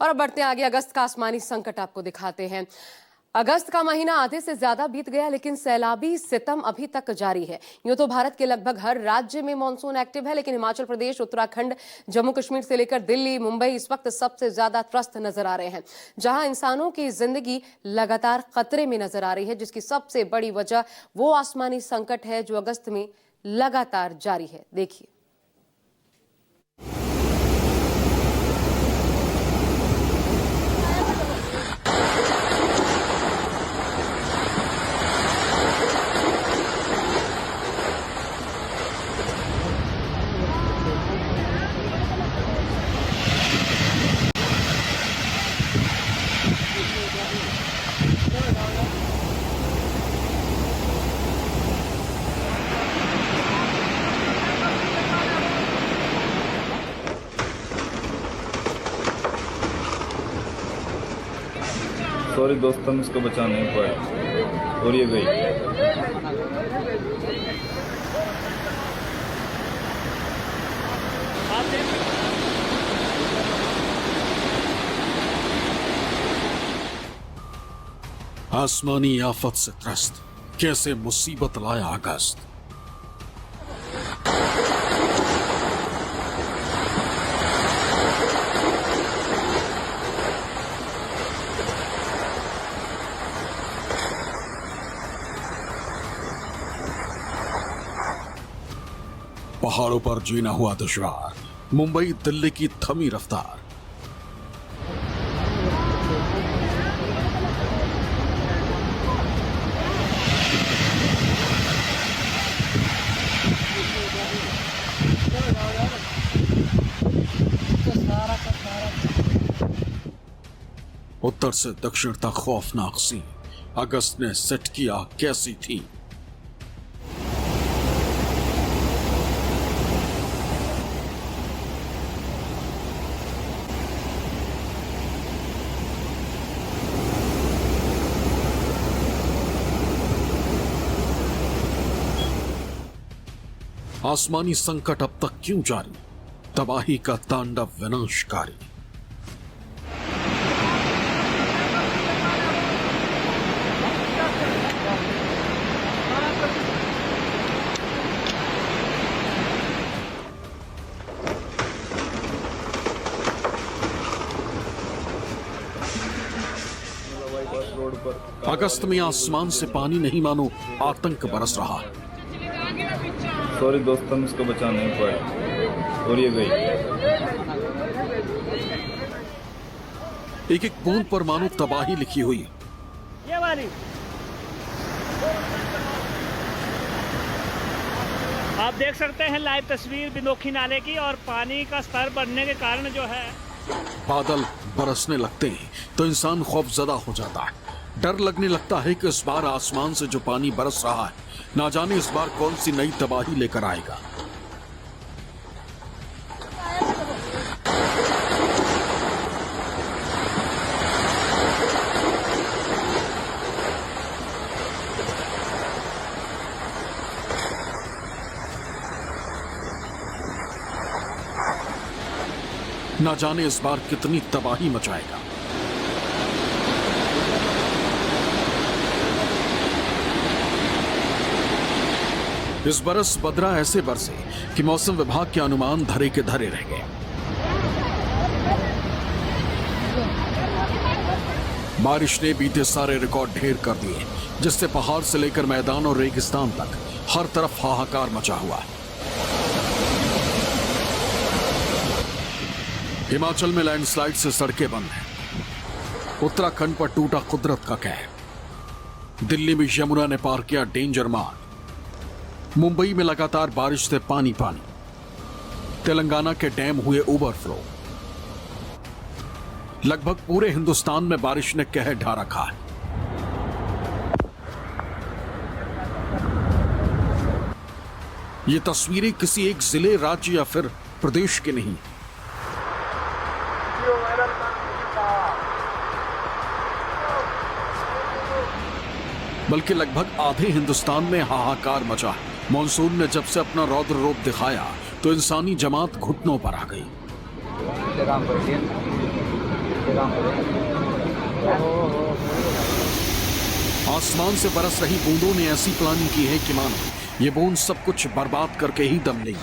और अब बढ़ते हैं आगे। अगस्त का आसमानी संकट आपको दिखाते हैं। अगस्त का महीना आधे से ज्यादा बीत गया, लेकिन सैलाबी सितम अभी तक जारी है। यूं तो भारत के लगभग हर राज्य में मानसून एक्टिव है, लेकिन हिमाचल प्रदेश, उत्तराखंड, जम्मू कश्मीर से लेकर दिल्ली, मुंबई इस वक्त सबसे ज्यादा त्रस्त नजर आ रहे हैं, जहां इंसानों की जिंदगी लगातार खतरे में नजर आ रही है, जिसकी सबसे बड़ी वजह वो आसमानी संकट है जो अगस्त में लगातार जारी है। देखिए। सॉरी दोस्त, हम इसको बचा नहीं पाए और ये गई। आसमानी आफत से त्रस्त, कैसे मुसीबत लाया अगस्त। पहाड़ों पर जीना हुआ दुश्वार, मुंबई दिल्ली की थमी रफ्तार। उत्तर से दक्षिण तक खौफनाक सी अगस्त ने सेट किया कैसी थी। आसमानी संकट अब तक क्यों जारी, तबाही का तांडव विनाशकारी। अगस्त में आसमान से पानी नहीं मानो आतंक बरस रहा है। सॉरी दोस्त, हम इसको बचा नहीं पाए और ये गई। एक एक बूंद पर मानो तबाही लिखी हुई। ये वाली आप देख सकते हैं लाइव तस्वीर बिनोखी नाले की, और पानी का स्तर बढ़ने के कारण जो है बादल बरसने लगते हैं तो इंसान खौफजदा हो जाता है। डर लगने लगता है कि इस बार आसमान से जो पानी बरस रहा है, ना जाने इस बार कौन सी नई तबाही लेकर आएगा। ना जाने इस बार कितनी तबाही मचाएगा। इस बरस बदरा ऐसे बरसे कि मौसम विभाग के अनुमान धरे के धरे रह गए। बारिश ने बीते सारे रिकॉर्ड ढेर कर दिए, जिससे पहाड़ से लेकर मैदान और रेगिस्तान तक हर तरफ हाहाकार मचा हुआ है। हिमाचल में लैंडस्लाइड से सड़कें बंद हैं। उत्तराखंड पर टूटा कुदरत का कहर। दिल्ली में यमुना ने पार किया डेंजर मार्क। मुंबई में लगातार बारिश से पानी पानी। तेलंगाना के डैम हुए ओवरफ्लो। लगभग पूरे हिंदुस्तान में बारिश ने कहर ढा रखा है। ये तस्वीरें किसी एक जिले, राज्य या फिर प्रदेश की नहीं, बल्कि लगभग आधे हिंदुस्तान में हाहाकार मचा है। मॉनसून ने जब से अपना रौद्र रूप दिखाया तो इंसानी जमात घुटनों पर आ गई। आसमान से बरस रही बूंदों ने ऐसी प्लानिंग की है कि मानो ये बूंद सब कुछ बर्बाद करके ही दम लेंगी।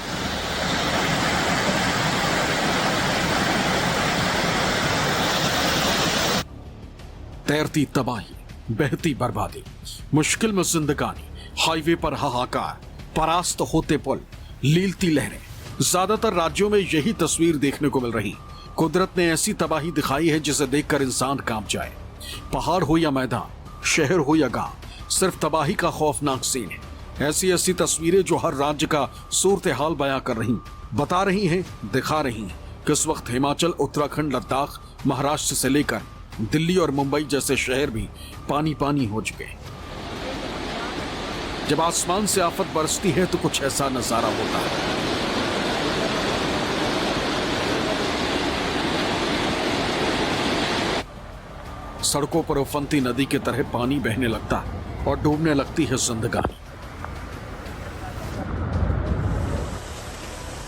तैरती तबाही, बहती बर्बादी, मुश्किल में जिंदगानी, हाईवे पर हाहाकार, परास्त होते पुल, लीलती लहरें। ज्यादातर राज्यों में यही तस्वीर देखने को मिल रही। कुदरत ने ऐसी तबाही दिखाई है जिसे देखकर इंसान कांप जाए। पहाड़ हो या मैदान, शहर हो या गांव, सिर्फ तबाही का खौफनाक सीन है। ऐसी ऐसी तस्वीरें जो हर राज्य का सूरत हाल बयां कर रही, बता रही हैं, दिखा रही हैं कि इस वक्त हिमाचल, उत्तराखंड, लद्दाख, महाराष्ट्र से लेकर दिल्ली और मुंबई जैसे शहर भी पानी पानी हो चुके हैं। जब आसमान से आफत बरसती है तो कुछ ऐसा नजारा होता है। सड़कों पर उफनती नदी की तरह पानी बहने लगता है और डूबने लगती है जिंदगानी।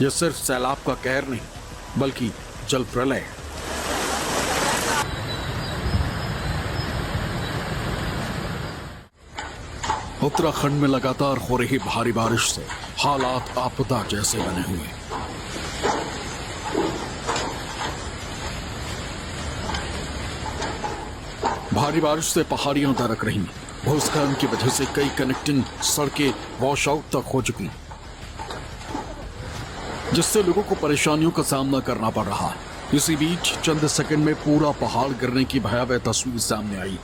यह सिर्फ सैलाब का कहर नहीं बल्कि जल प्रलय है। उत्तराखंड में लगातार हो रही भारी बारिश से हालात आपदा जैसे बने हुए हैं। भारी बारिश से पहाड़ियां दरक रही, भूस्खलन की वजह से कई कनेक्टिंग सड़कें वॉश आउट तक हो चुकी, जिससे लोगों को परेशानियों का सामना करना पड़ रहा है। इसी बीच चंद सेकंड में पूरा पहाड़ गिरने की भयावह तस्वीर सामने आई।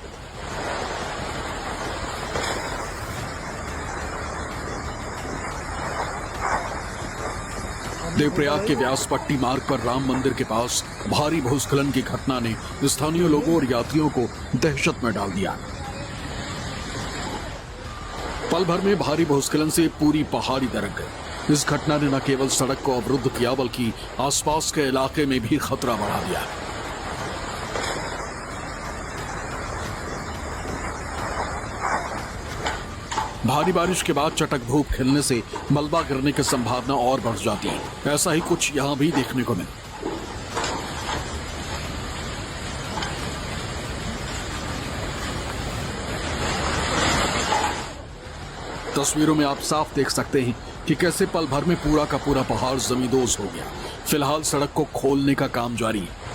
देवप्रयाग के व्यासपट्टी मार्ग पर राम मंदिर के पास भारी भूस्खलन की घटना ने स्थानीय लोगों और यात्रियों को दहशत में डाल दिया। पल भर में भारी भूस्खलन से पूरी पहाड़ी दरक गई। इस घटना ने न केवल सड़क को अवरुद्ध किया बल्कि आसपास के इलाके में भी खतरा बढ़ा दिया। भारी बारिश के बाद चटक धूप खिलने से मलबा गिरने की संभावना और बढ़ जाती है। ऐसा ही कुछ यहां भी देखने को मिला। तस्वीरों में आप साफ देख सकते हैं कि कैसे पल भर में पूरा का पूरा पहाड़ जमींदोज हो गया। फिलहाल सड़क को खोलने का काम जारी है।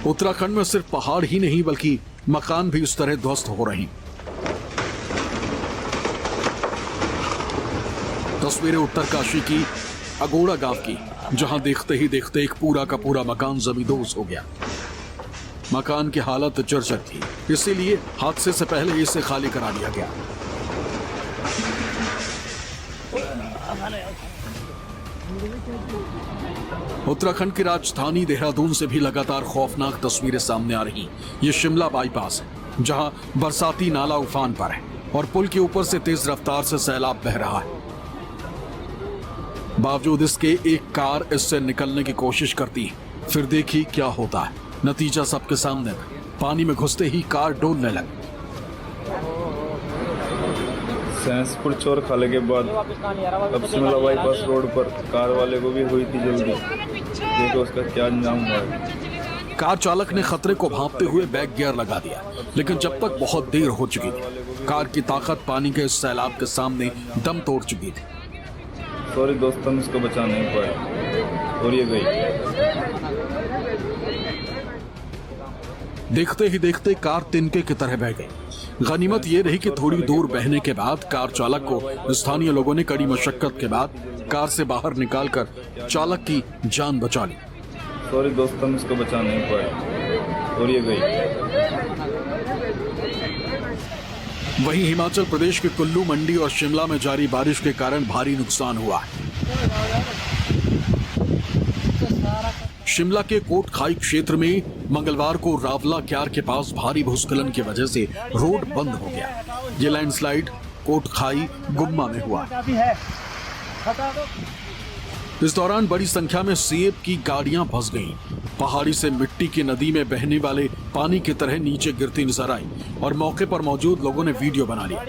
उत्तराखंड में सिर्फ पहाड़ ही नहीं बल्कि मकान भी इस तरह ध्वस्त हो रहे हैं। तस्वीरें उत्तरकाशी की अगोड़ा गांव की, जहां देखते ही देखते एक पूरा का पूरा मकान जमींदोज हो गया। मकान की हालत जर्जर थी, इसीलिए हादसे से पहले इसे खाली करा दिया गया। उत्तराखंड की राजधानी देहरादून से भी लगातार खौफनाक तस्वीरें सामने आ रही। ये शिमला बाईपास है, जहां बरसाती नाला उफान पर है और पुल के ऊपर से तेज रफ्तार से सैलाब बह रहा है। बावजूद इसके एक कार इससे निकलने की कोशिश करती है। फिर देखिए क्या होता है। नतीजा सबके सामने था। पानी में घुसते ही कार डोलने लगी। सैंसपुर चोर खाले के बाद अब शिमला बाईपास रोड पर कार वाले को भी हुई थी जल्दी। देखो उसका क्या अंजाम हुआ है। कार चालक ने खतरे को भांपते हुए बैक गियर लगा दिया, लेकिन जब तक बहुत देर हो चुकी थी। कार की ताकत पानी के इस सैलाब के सामने दम तोड़ चुकी थी। सॉरी दोस्तों, हम उसको बचा नहीं पाए और ये गई। देखते ही देखते कार तिनके की तरह बह गई। गनीमत ये रही कि थोड़ी दूर बहने के बाद कार चालक को स्थानीय लोगों ने कड़ी मशक्कत के बाद कार से बाहर निकालकर चालक की जान बचा ली। सॉरी दोस्तों, हम उसको बचा नहीं पाए और ये गई। वहीं हिमाचल प्रदेश के कुल्लू, मंडी और शिमला में जारी बारिश के कारण भारी नुकसान हुआ है। शिमला के कोट खाई क्षेत्र में मंगलवार को रावला क्यार के पास भारी भूस्खलन की वजह से रोड बंद हो गया। ये लैंडस्लाइड कोट खाई गुम्मा में हुआ। इस दौरान बड़ी संख्या में सेब की गाड़ियां फंस गईं। पहाड़ी से मिट्टी की नदी में बहने वाले पानी की तरह नीचे गिरती नजर आई और मौके पर मौजूद लोगों ने वीडियो बना लिया,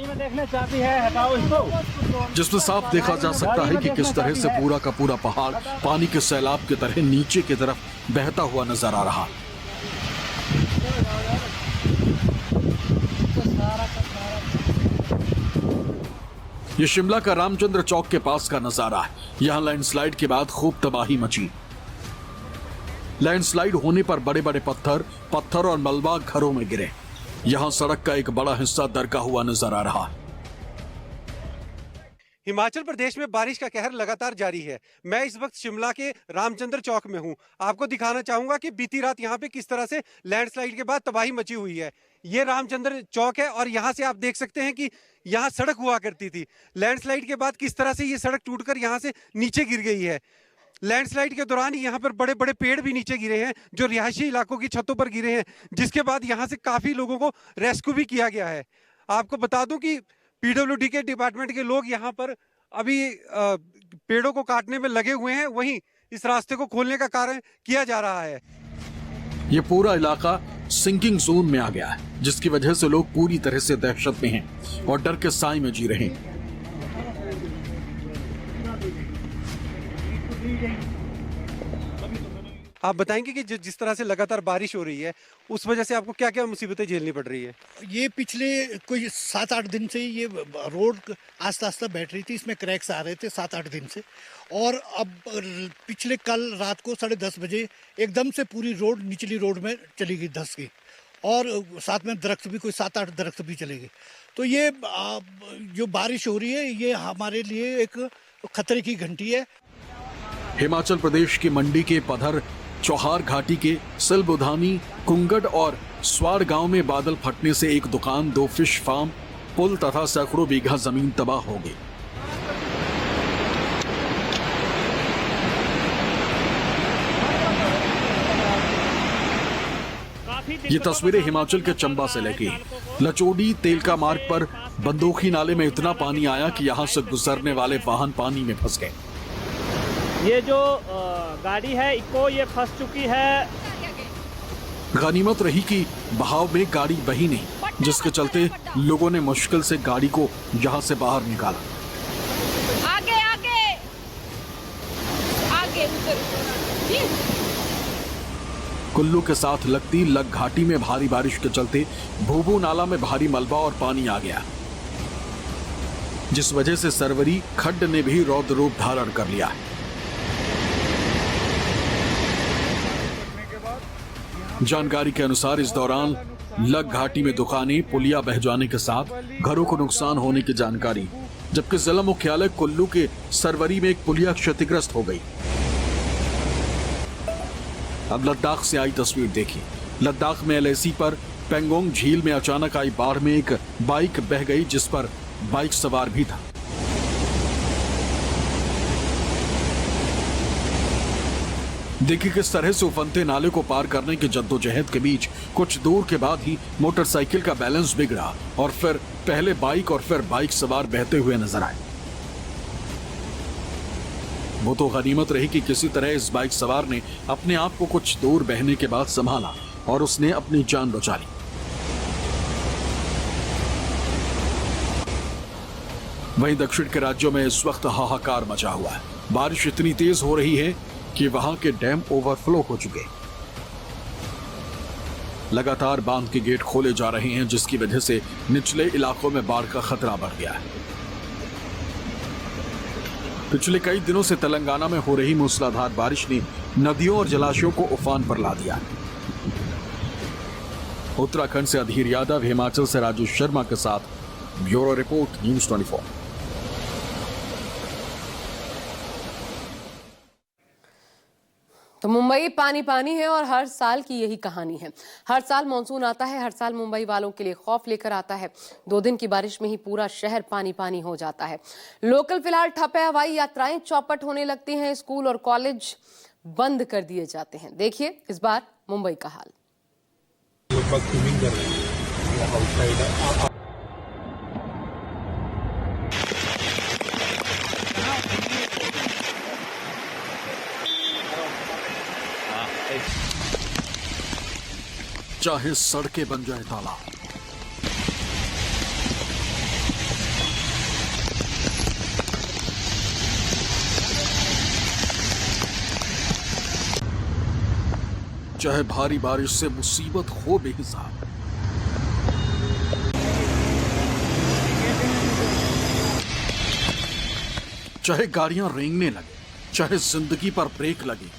जिसमें साफ देखा जा सकता है कि किस तरह से पूरा का पूरा पहाड़ पानी के सैलाब की तरह नीचे की तरफ बहता हुआ नजर आ रहा। ये शिमला का रामचंद्र चौक के पास का नजारा है। यहां लैंडस्लाइड के बाद खूब तबाही मची। लैंडस्लाइड होने पर बड़े बड़े पत्थर और मलबा घरों में गिरे। यहां सड़क का एक बड़ा हिस्सा दरका हुआ नजर आ रहा है। हिमाचल प्रदेश में बारिश का कहर लगातार जारी है। मैं इस वक्त शिमला के रामचंद्र चौक में हूं। आपको दिखाना चाहूंगा कि बीती रात यहां पे किस तरह से लैंडस्लाइड के बाद तबाही मची हुई है। ये रामचंद्र चौक है और यहां से आप देख सकते हैं कि यहां सड़क हुआ करती थी। लैंडस्लाइड के बाद किस तरह से ये सड़क टूटकर यहां से नीचे गिर गई है। लैंडस्लाइड के दौरान यहाँ पर बड़े बड़े पेड़ भी नीचे गिरे हैं जो रिहायशी इलाकों की छतों पर गिरे हैं, जिसके बाद यहाँ से काफी लोगों को रेस्क्यू भी किया गया है। आपको बता दूं कि पीडब्ल्यूडी के डिपार्टमेंट के लोग यहाँ पर अभी पेड़ों को काटने में लगे हुए हैं, वहीं इस रास्ते को खोलने का कार्य किया जा रहा है। ये पूरा इलाका सिंकिंग जोन में आ गया है, जिसकी वजह से लोग पूरी तरह से दहशत में हैं और डर के साए में जी रहे हैं। आप बताएंगे कि जिस तरह से लगातार बारिश हो रही है उस वजह से आपको क्या क्या मुसीबतें झेलनी पड़ रही है? ये पिछले कोई 7-8 दिन से ये रोड आस्ता आस्ता बैठ रही थी, इसमें क्रैक्स आ रहे थे 7-8 दिन से। और अब पिछले कल रात को 10:30 बजे एकदम से पूरी रोड निचली रोड में चली गई, धंस गई, और साथ में दरख्त भी कोई 7-8 दरख्त भी चले गए। तो ये जो बारिश हो रही है ये हमारे लिए एक खतरे की घंटी है। हिमाचल प्रदेश की मंडी के पधर, चौहार घाटी के सिलबुधानी, कुंगड और स्वाड़ गांव में बादल फटने से एक दुकान, 2 फिश फार्म, पुल तथा सैकड़ों बीघा जमीन तबाह हो गई। ये तस्वीरें हिमाचल के चंबा से लेके लचोडी तेलका मार्ग पर बंदोखी नाले में इतना पानी आया कि यहां से गुजरने वाले वाहन पानी में फंस गए। ये जो गाड़ी है इको ये फंस चुकी है। गनीमत रही कि बहाव में गाड़ी बही नहीं, जिसके चलते लोगों ने मुश्किल से गाड़ी को यहां से बाहर निकाला। आगे आगे आगे कुल्लू के साथ लगती लग घाटी में भारी बारिश के चलते भूभू नाला में भारी मलबा और पानी आ गया, जिस वजह से सरवरी खड्ड ने भी रौद्र रूप धारण कर लिया है। जानकारी के अनुसार इस दौरान लग घाटी में दुकानें, पुलिया बह जाने के साथ घरों को नुकसान होने की जानकारी, जबकि जिला मुख्यालय कुल्लू के सरवरी में एक पुलिया क्षतिग्रस्त हो गई। अब लद्दाख से आई तस्वीर देखिए। लद्दाख में LAC पर पेंगोंग झील में अचानक आई बाढ़ में एक बाइक बह गई, जिस पर बाइक सवार भी था। देखिए किस तरह से उफनते नाले को पार करने की जद्दोजहद के बीच कुछ दूर के बाद ही मोटरसाइकिल का बैलेंस बिगड़ा और फिर पहले बाइक और फिर बाइक सवार बहते हुए नजर आए। वो तो गनीमत रही कि किसी तरह इस बाइक सवार ने अपने आप को कुछ दूर बहने के बाद संभाला और उसने अपनी जान बचा ली। वहीं दक्षिण के राज्यों में इस वक्त हाहाकार मचा हुआ है। बारिश इतनी तेज हो रही है कि वहां के डैम ओवरफ्लो हो चुके। लगातार बांध के गेट खोले जा रहे हैं, जिसकी वजह से निचले इलाकों में बाढ़ का खतरा बढ़ गया है। पिछले कई दिनों से तेलंगाना में हो रही मूसलाधार बारिश ने नदियों और जलाशयों को उफान पर ला दिया। उत्तराखंड से अधीर यादव, हिमाचल से राजेश शर्मा के साथ ब्यूरो रिपोर्ट, न्यूज़ 24। तो मुंबई पानी पानी है और हर साल की यही कहानी है। हर साल मॉनसून आता है, हर साल मुंबई वालों के लिए खौफ लेकर आता है। 2 दिन की बारिश में ही पूरा शहर पानी पानी हो जाता है। लोकल फिलहाल ठप है, हवाई यात्राएं चौपट होने लगती हैं, स्कूल और कॉलेज बंद कर दिए जाते हैं। देखिए इस बार मुंबई का हाल। चाहे सड़कें बन जाए तालाब, चाहे भारी बारिश से मुसीबत हो बेहिसाब, चाहे गाड़ियां रेंगने लगे, चाहे जिंदगी पर ब्रेक लगे,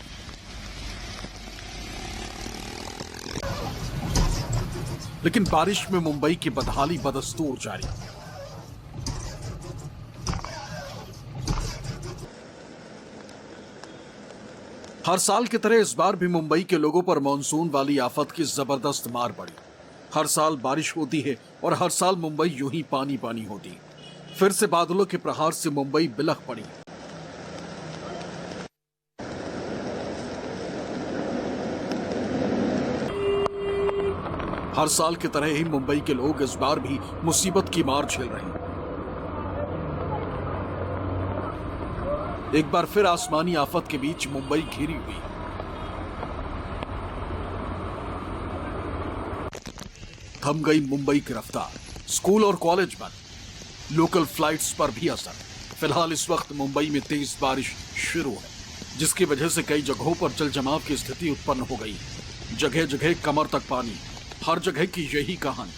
लेकिन बारिश में मुंबई की बदहाली बदस्तूर जारी। हर साल की तरह इस बार भी मुंबई के लोगों पर मानसून वाली आफत की जबरदस्त मार पड़ी। हर साल बारिश होती है और हर साल मुंबई यूं ही पानी पानी होती। फिर से बादलों के प्रहार से मुंबई बिलख पड़ी। हर साल की तरह ही मुंबई के लोग इस बार भी मुसीबत की मार झेल रहे हैं। एक बार फिर आसमानी आफत के बीच मुंबई घिरी हुई। थम गई मुंबई की रफ्तार, स्कूल और कॉलेज बंद, लोकल फ्लाइट्स पर भी असर। फिलहाल इस वक्त मुंबई में तेज बारिश शुरू है, जिसकी वजह से कई जगहों पर जल जमाव की स्थिति उत्पन्न हो गई। जगह जगह कमर तक पानी, हर जगह की यही कहानी।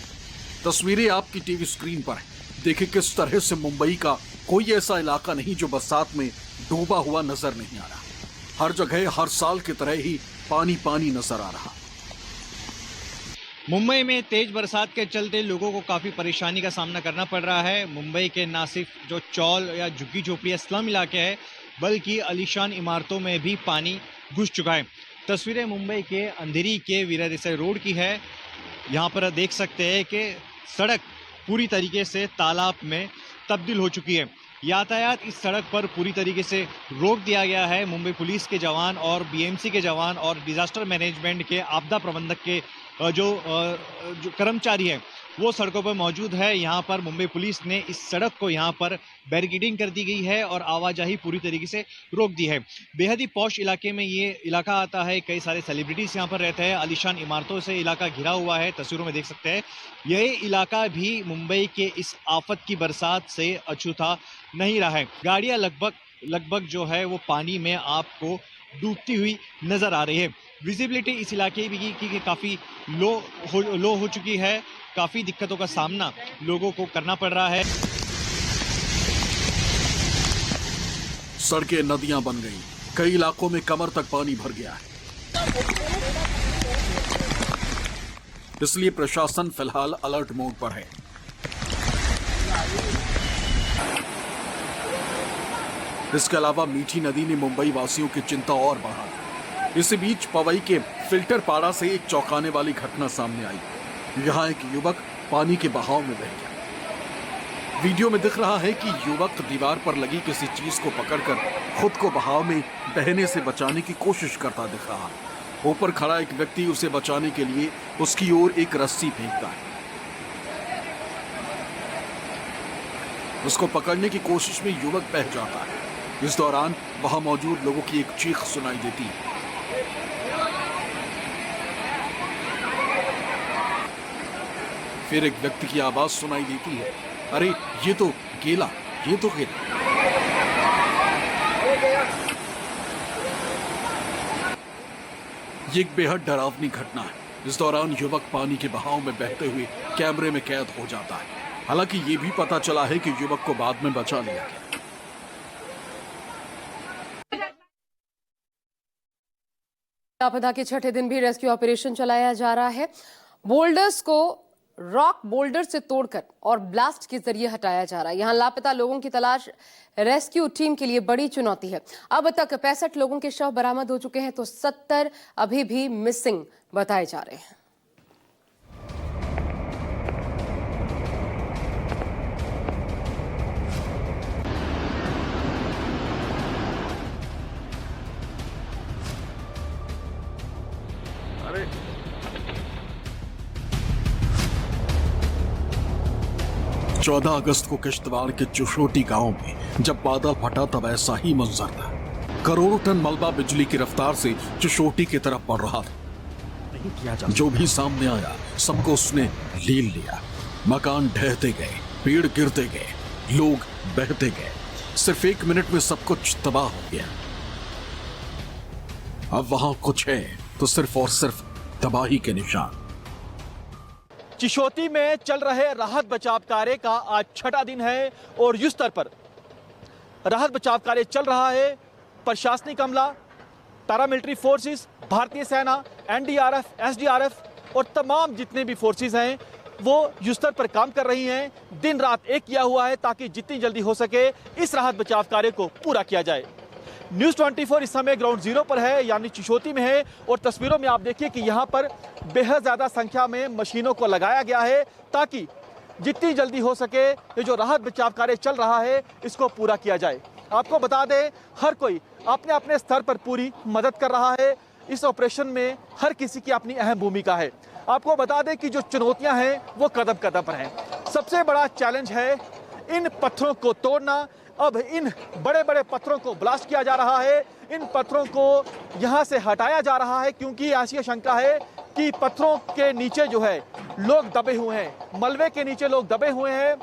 तस्वीरें आपकी टीवी स्क्रीन पर है। देखिए किस तरह से मुंबई का कोई ऐसा इलाका नहीं जो बरसात में डूबा हुआ नजर नहीं आ रहा। हर जगह हर साल की तरह ही पानी पानी नजर आ रहा। मुंबई में तेज बरसात के चलते लोगों को काफी परेशानी का सामना करना पड़ रहा है। मुंबई के ना सिर्फ जो चौल या झुग्गी झोपड़ी या स्लम इलाके हैं, बल्कि आलीशान इमारतों में भी पानी घुस चुका है। तस्वीरें मुंबई के अंधेरी के वीरा देसाई रोड की है। यहाँ पर देख सकते हैं कि सड़क पूरी तरीके से तालाब में तब्दील हो चुकी है। यातायात इस सड़क पर पूरी तरीके से रोक दिया गया है। मुंबई पुलिस के जवान और बीएमसी के जवान और डिजास्टर मैनेजमेंट के आपदा प्रबंधक के जो कर्मचारी हैं वो सड़कों पर मौजूद है। यहाँ पर मुंबई पुलिस ने इस सड़क को यहाँ पर बैरिकेडिंग कर दी गई है और आवाजाही पूरी तरीके से रोक दी है। बेहद ही पॉश इलाके में ये इलाका आता है। कई सारे सेलिब्रिटीज यहाँ पर रहते हैं। आलीशान इमारतों से इलाका घिरा हुआ है। तस्वीरों में देख सकते हैं। यह इलाका भी मुंबई के इस आफत की बरसात से अछूता नहीं रहा है। गाड़ियाँ लगभग जो है वो पानी में आपको डूबती हुई नजर आ रही है। विजिबिलिटी इस इलाके की काफी लो हो चुकी है। काफी दिक्कतों का सामना लोगों को करना पड़ रहा है। सड़कें नदियां बन गई। कई इलाकों में कमर तक पानी भर गया है। इसलिए प्रशासन फिलहाल अलर्ट मोड पर है। इसके अलावा मीठी नदी ने मुंबई वासियों की चिंता और बढ़ा। इसी बीच पवई के फिल्टर पाड़ा से एक चौंकाने वाली घटना सामने आई। यहाँ एक युवक पानी के बहाव में बह गया। वीडियो में दिख रहा है कि युवक दीवार पर लगी किसी चीज को पकड़कर खुद को बहाव में बहने से बचाने की कोशिश करता दिख रहा है। ऊपर खड़ा एक व्यक्ति उसे बचाने के लिए उसकी ओर एक रस्सी फेंकता है। उसको पकड़ने की कोशिश में युवक बह जाता है। इस दौरान वहां मौजूद लोगों की एक चीख सुनाई देती है। फिर एक व्यक्ति की आवाज सुनाई देती है, अरे ये तो केला। ये एक बेहद डरावनी घटना है। इस दौरान युवक पानी के बहाव में बहते हुए कैमरे में कैद हो जाता है। हालांकि ये भी पता चला है कि युवक को बाद में बचा लिया गया। आपदा के छठे दिन भी रेस्क्यू ऑपरेशन चलाया जा रहा है। बोल्डर्स को रॉक बोल्डर से तोड़कर और ब्लास्ट के जरिए हटाया जा रहा है। यहां लापता लोगों की तलाश रेस्क्यू टीम के लिए बड़ी चुनौती है। अब तक 65 लोगों के शव बरामद हो चुके हैं तो 70 अभी भी मिसिंग बताए जा रहे हैं। अरे 14 अगस्त को किश्तवाड़ के चुशोटी गांव में जब बादल फटा तब ऐसा ही मंजर था। करोड़ों टन मलबा बिजली की रफ्तार से चुशोटी की तरफ बढ़ रहा था। नहीं किया जा जो भी सामने आया सबको उसने लील लिया। मकान ढहते गए, पेड़ गिरते गए, लोग बहते गए। सिर्फ 1 मिनट में सब कुछ तबाह हो गया। अब वहां कुछ है तो सिर्फ और सिर्फ तबाही के निशान। चिशोती में चल रहे राहत बचाव कार्य का आज 6वां दिन है और युद्ध स्तर पर राहत बचाव कार्य चल रहा है। प्रशासनिक अमला, पैरामिलिट्री फोर्सेस, भारतीय सेना, एनडीआरएफ, एसडीआरएफ और तमाम जितने भी फोर्सेस हैं वो युद्ध स्तर पर काम कर रही हैं। दिन रात एक किया हुआ है ताकि जितनी जल्दी हो सके इस राहत बचाव कार्य को पूरा किया जाए। न्यूज़ 24 इस समय ग्राउंड जीरो पर है, यानी चिशोती में है और तस्वीरों में आप देखिए कि यहाँ पर बेहद ज़्यादा संख्या में मशीनों को लगाया गया है ताकि जितनी जल्दी हो सके ये जो राहत बचाव कार्य चल रहा है इसको पूरा किया जाए। आपको बता दें, हर कोई अपने अपने स्तर पर पूरी मदद कर रहा है। इस ऑपरेशन में हर किसी की अपनी अहम भूमिका है। आपको बता दें कि जो चुनौतियां हैं वो कदम कदम पर हैं। सबसे बड़ा चैलेंज है इन पत्थरों को तोड़ना। अब इन बड़े बड़े पत्थरों को ब्लास्ट किया जा रहा है, इन पत्थरों को यहाँ से हटाया जा रहा है क्योंकि ऐसी आशंका है कि पत्थरों के नीचे जो है लोग दबे हुए हैं, मलबे के नीचे लोग दबे हुए हैं।